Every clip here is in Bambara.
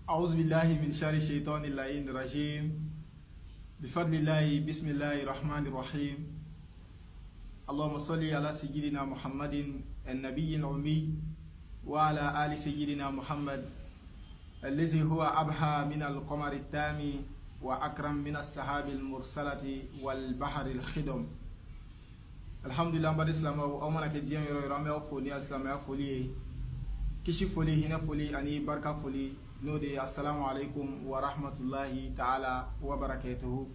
أعوذ بالله من شر الشيطان اللعين الرجيم بفضل الله بسم الله الرحمن الرحيم اللهم صل على سيدنا محمد النبي الأمي وعلى آل سيدنا محمد الذي هو أبهى من القمر التامي وأكرم من السحاب المرسلة والبحر الخدم الحمد لله بعد الإسلام أو من كديان يرامي أو فولي الإسلام أو فولي كشي فولي هنا فولي أني بركة فولي نودي السلام عليكم ورحمة الله تعالى وبركاته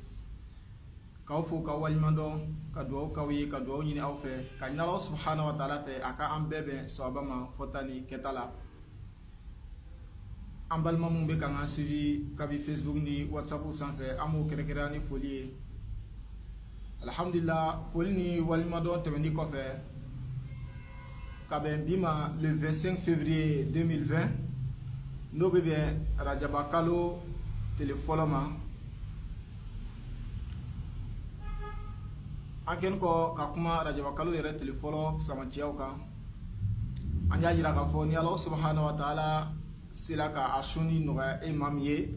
كوفو كوال مندو كدو كوي كدو ني أوفي كان الله سبحانه وتعالى في أكا أمبebe صوابما فتاني كتالا أمبال مامون بكان سوي كبي فيسبوك ني واتساب سانفي أمو كركراني فولي الحمد لله فولي ني والمندو تمني كوفي كابين بيما le 25 février 2020 no bebe Rajaba Kalo telefoloma anken ko kakuma Rajaba Kalo yere telefolo samatiyaw kan anya jira ka fo ni Allah subhanahu wa ta'ala silaka ashuni noga imam ye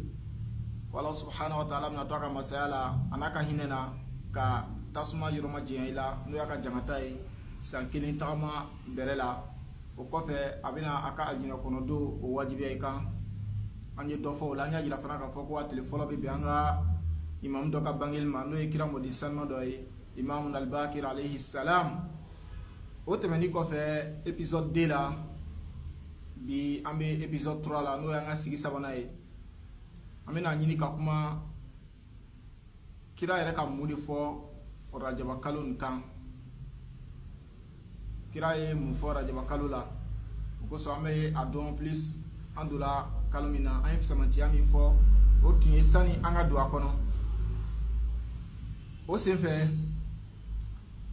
wala subhanahu wa ta'ala na toka masala anaka hinena ka tasuma yiroma jiila no yaka jangatai sankilin tama berela o kɔfɛ a bɛna a ka aljina kɔnɔ don o wajibiya i kan an ye dɔ fɔ o la an y'a jira fana k'a fɔ ko a tile fɔlɔ bɛ bɛn an ka imamu dɔ ka bangeli ma n'o ye kira mɔdi salima dɔ ye imamu al-Bakir alayhi salam o tɛmɛni kɔfɛ épisode 2 la bi an bɛ épisode 3 la n'o ye an ka sigi sabanan ye an bɛna ɲini ka kuma kira yɛrɛ ka mun de fɔ Rajaba kalo nin kan kira ye mun fɔ Rajaba kalo la o kosɔn an bɛ a dɔn plus an donna kalo min na an ye fisamantiya min fɔ o tun ye sani an ka don a kɔnɔ o senfɛ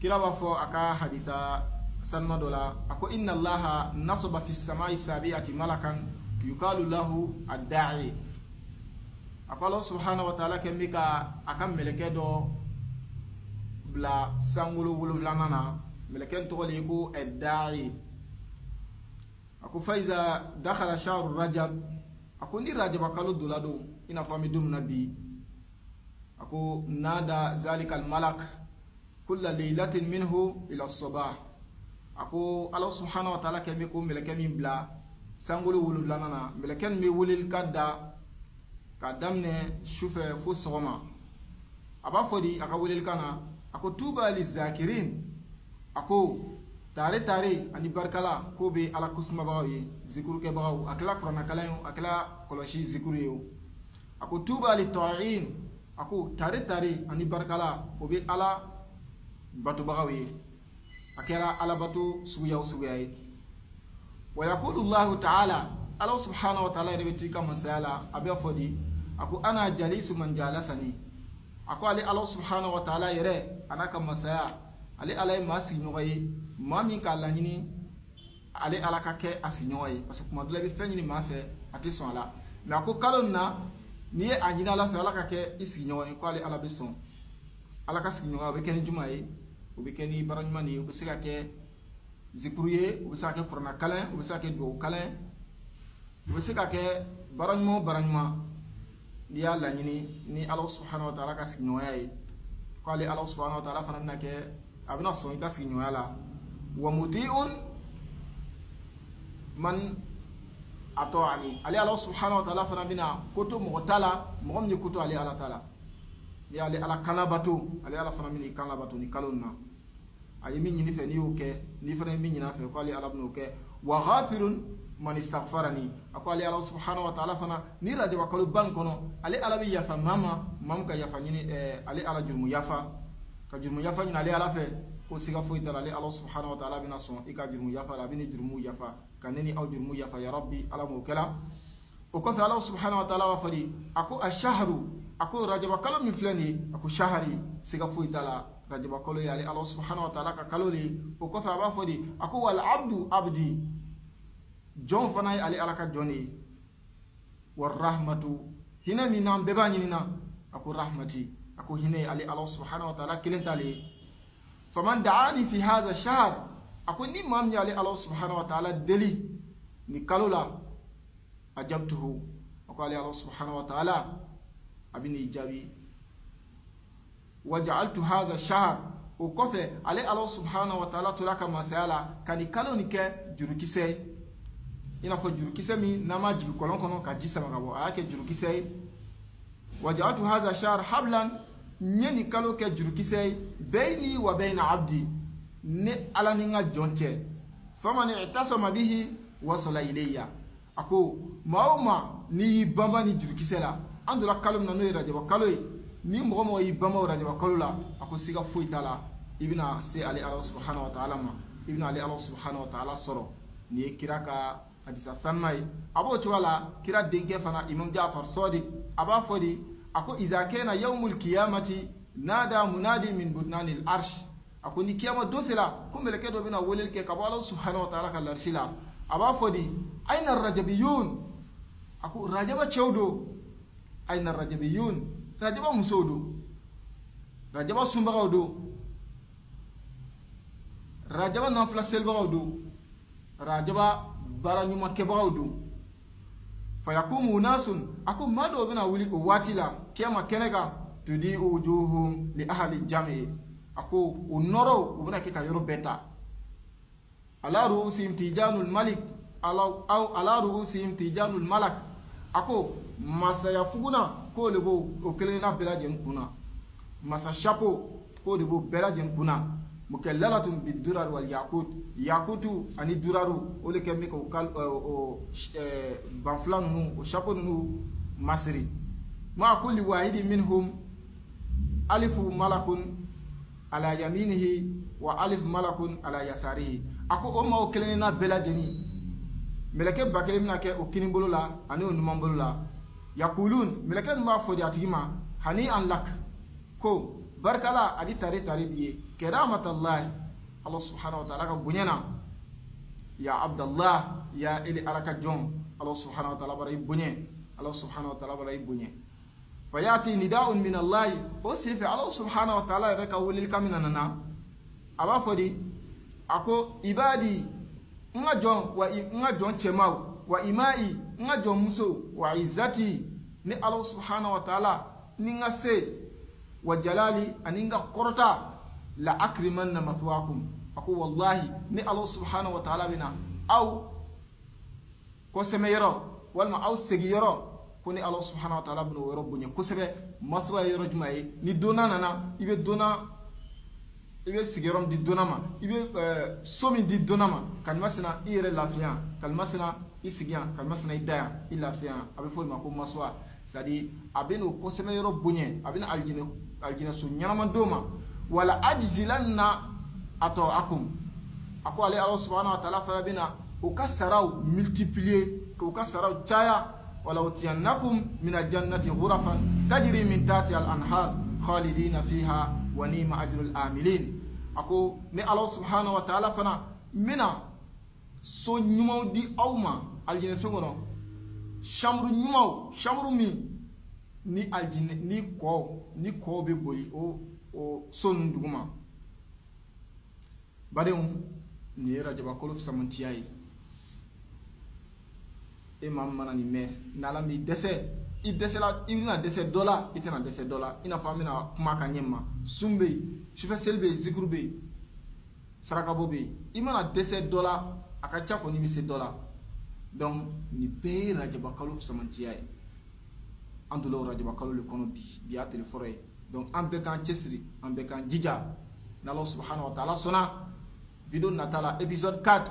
kira b'a fɔ a ka hadisa sanuma dɔ la a ko inna allaha nasaba fi samai sabi'ati malakan yukalu lahu ad-da'i a ko Allah subhanahu wa ta'ala kɛ bɛ ka a ka mɛlɛkɛ dɔ bila sankolo 7 na ملكين تقولي يكو الداعي أكو فايزا دخل شهر رجب أكو ني رجب قالوا دولادو إنا فامي دوم نبي أكو نادى ذلك الملك كل ليلة منه إلى الصباح أكو الله سبحانه وتعالى كميكو ملكين بلا سانغولو ولو لنا ملكين مي ولل كدا كدامنه شوف فو سوما أبا فودي أكو ولل كنا أكو توبا للذاكرين ako tare ani barkala ko be ala kusma bawo ye zikuru ke bawo akla qur'ana kalayo akla koloshi zikuru yo ako tuba li ta'in ako tare ani barkala ko be ala batu bawo ye akela ala batu suya ye wa yaqulu Allah ta'ala Allah subhanahu wa ta'ala rebeti kama sala abe fodi ako ana jalisu man jalasani ako ali Allah subhanahu wa ta'ala yere anaka masaya ale ala ye maa sigiɲɔgɔn ye maa min k'a laɲini ale ala ka kɛ a sigiɲɔgɔn ye parce que kuma dɔ la i bɛ fɛn ɲini maa fɛ a tɛ sɔn a la mais a ko kalo nin na n'i ye a ɲini ala fɛ ala ka kɛ i sigiɲɔgɔn ye ko ale ala bɛ sɔn ala ka sigiɲɔgɔn o bɛ kɛ ni juma ye o bɛ kɛ ni baara ɲuman ye o bɛ se ka kɛ zikuru ye o bɛ se ka kɛ kuranna kalan o bɛ se ka kɛ duwawu kalan o bɛ se ka kɛ baara ɲuman o baara ɲuman n'i y'a laɲini ni ala subhanahu wa ta'ala ka sigiɲɔgɔnya ye ko ale ala subhanahu wa ta'ala fana bɛna kɛ a bɛna sɔn i ka sigiɲɔgɔnya la wa muti'un man ata'ani ale ala subhanahu wa ta'ala fana bɛna ko to mɔgɔ ta la mɔgɔ min ye ko to ale ala ta la ni ale ala kan labato ale ala fana bɛna i kan labato ni kalo nin na a ye min ɲini fɛ n'i y'o kɛ n'i fana ye min ɲini a fɛ ko ale ala bɛna o kɛ wa ghafirun man istaghfarani a ko ale ala subhanahu wa ta'ala fana ni Rajaba kalo ban kɔnɔ ale ala bɛ yafa maa min ka yafa ɲini ale ala jurumu yafa ka jurumu yafa ɲini ale ala fɛ ko siga foyi tara ale ala subhanahu wa ta'ala bɛna sɔn i ka jurumu yafa la a bɛ ni jurumu yafa ka ne ni aw jurumu yafa ya rabbi ala m'o kɛla o kɔfɛ ala subhanahu wa ta'ala b'a fɔ de a ko ash-shahru a ko Rajaba kalo min filɛ nin ye a ko shahari siga foyi t'a la Rajaba kalo ye ale ala subhanahu wa ta'ala ka kalo le o kɔfɛ a b'a fɔ de a ko wal abdu abdi jɔn fana ye ale ala ka jɔn ye wa rahmatu hinɛ min n'an bɛɛ b'a ɲinina a ko rahmati a ko hinɛ ye ale ala subhanahu wa ta'ala kelen t'ale ye faman da'ani fi hadha shahr a ko ni maa min ye ale ala subhanahu wa ta'ala deli ni kalo la ajabtuhu ako ale Allah subhanahu wa ta'ala abini jabi waja'altu hadha shahr o kɔfɛ ale Allah subhanahu wa ta'ala tora ka masaya la ka ni kalo ni kɛ jurukisɛ i n'a fɔ jurukisɛ min n'a ma jigin kɔlɔn kɔnɔ ka ji sama ka bɔ a y'a kɛ jurukisɛ ye waja'altu hadha shahr hablan nye ni kalo kɛ jurukisɛ ye bayni wa bayna abdi ne ala ni n ka jɔn cɛ faman i'tasama bihi wasala ilayya a ko maa o maa n'i y'i banban ni jurukisɛ la an donna kalo min na n'o ye rajaba kalo ye ni mɔgɔ mɔgɔ y'i banban o rajaba kalo la a ko siga foyi t'a la i bɛna se ale ala subhanahu wa ta'ala ma i bɛna ale ala subhanahu wa ta'ala sɔrɔ nin ye kira ka hadisa sanuma ye a b'o cogoya la kira denkɛ fana imam Ja'far Sadiq a b'a fɔ de a ko iza kana yawmul qiyamati nada munadi min budnanil arsh a ko ni kiyama don sera ko mɛlɛkɛ dɔ bɛna weleli kɛ ka bɔ ala subhanahu wa ta'ala ka larshi la a b'a fɔ de aina rajabiyun a ko rajaba cɛw don aina rajabiyun rajaba musow don rajaba sunbagaw don rajaba nafila selibagaw don rajaba baara ɲuman kɛbagaw don fayakumu nasun a ko maa dɔw bɛna wuli o waati la kiyama kɛnɛ kan tudi wujuhum li ahli jami a ko o nɔrɔw u bɛna kɛ ka yɔrɔ bɛɛ ta ala ru'usihim tijanul malik ala ru'usihim tijanul malak a ko masaya fuguna k'o de b'o o kelenna bɛɛ lajɛlen kunna masa chapeau k'o de b'o bɛɛ lajɛlen kunna mukallalatun bidurar wal yakut yakutu ani duraru o de kɛ min ka o banfula ninnu o chapeau ninnu masiri ma kulli wahidin minhum alifu malakun ala yaminihi wa alif malakun ala yasarihi a ko o ma o kelenna bɛɛ lajɛlen mɛlɛkɛ ba kelen bɛna kɛ o kini bolo la ani o numan bolo la yakulun mɛlɛkɛ ninnu b'a fɔ de a tigi ma hani an lak ko barikala adi tare tare bi ye kɛramatallahi Allah subhanahu wa ta'ala ka bonya na ya abdallah ya ili ala ka jɔn Allah subhanahu wa ta'ala bara i bonya Allah subhanahu wa ta'ala bara i bonya fayati nida'un min Allah o senfɛ Allah subhanahu wa ta'ala yɛrɛ ka weleli kan min nana a b'a fɔ de a ko ibadi n ka jɔn wa n ka jɔn cɛmaw wa imai n ka jɔn muso wa izati ni Allah subhanahu wa ta'ala ni n ka se wa jalali ani n ka kɔrɔta la akrimanna mathwakum a ko wallahi ni Allah subhanahu wa ta'ala bɛna aw kɔsɛmɛ yɔrɔ walima aw segi yɔrɔ ko ni Allah subhanahu wa ta'ala bɛna o yɔrɔ bonya kosɛbɛ mathwa ye yɔrɔ jumɛn ye ni donna nana i bɛ sigiyɔrɔ di donna ma i bɛ so min di donna ma kalima sina i yɛrɛ lafiya kalima sina i sigiya kalima sina i daya i lafiya a bɛ fɔ o ma ko maswa c'est-à-dire a bɛ n'o kosɛbɛ yɔrɔ bonya a bɛ na aljinɛ so ɲɛnama d'o ma wala ajzilanna ata'akum a ko ale Allah subhanahu wa ta'ala fana bɛ na o ka saraw multiplier k'o ka saraw caya wala utiyannakum min aljannati ghurafan tajri min tahtiha al-anhar khalidina fiha wa ni'ma ajrul amilin a ko ni Allah subhanahu wa ta'ala fana mina so ɲumanw di aw ma aljinɛ so kɔnɔ chambre ɲumanw chambre min ni aljinɛ ni kɔ bɛ boli o so ninnu duguma badenw nin ye rajaba kalo fisamantiya ye e maa min mana nin mɛn n'ala m'i dɛsɛ i dɛsɛla i bɛna dɛsɛ dɔ la i tɛna dɛsɛ dɔ la i n'a fɔ an bɛna kuma ka ɲɛ ma sun bɛ yen sufɛ seli bɛ yen zikuru bɛ yen sarakabɔ bɛ yen i mana dɛsɛ dɔ la a ka ca kɔni bɛ se dɔ la donc nin bɛɛ ye rajaba kalo fisamantiya ye an donna o rajaba kalo de kɔnɔ bi y'a tile fɔlɔ ye donc an bɛɛ k'an cɛsiri an bɛɛ k'an jija n'Ala subhanahu wa ta'ala sɔnna video nata la épisode 4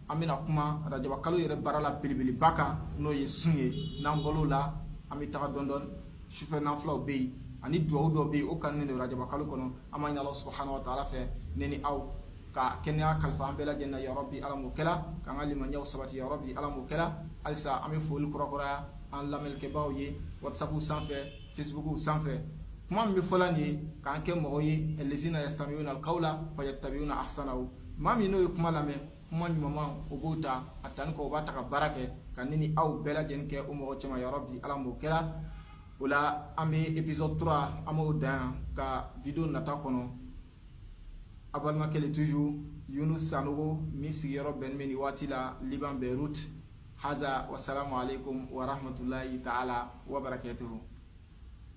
an bɛna kuma rajaba kalo yɛrɛ baara la belebeleba kan n'o ye sun ye n'an bɔr'o la an bɛ taga dɔɔni dɔɔni sufɛ nafilaw bɛ yen ani duwawu dɔw bɛ yen o kanunen don rajaba kalo kɔnɔ an b'a ɲini Ala subhanahu wa ta'ala fɛ ne ni aw ka kɛnɛya kalifa an bɛɛ lajɛlen na ya rabbi ala m'o kɛla k'an ka limaniyaw sabati ya rabbi ala m'o kɛla halisa an bɛ foli kurakuraya an lamɛnnikɛbagaw ye whatsapp sanfɛ facebook sanfɛ kuma min bɛ fɔla nin ye k'an kɛ mɔgɔ ye allazina yastami'una alqawla fayattabi'una ahsanahu maa min n'o ye kuma lamɛn kuma ɲumanw o b'o ta a tani kɔ o b'a ta ka baara kɛ ka ne ni aw bɛɛ lajɛlen kɛ o mɔgɔ cɛman ya rabbi ala m'o kɛla o la an bɛ épisode 3 an b'o dan yan ka video nata kɔnɔ a balimakɛ le toujours Yunus Sanogo min sigiyɔrɔ bɛnnen bɛ nin waati la Liban Beirut هذا والسلام عليكم ورحمة الله تعالى وبركاته.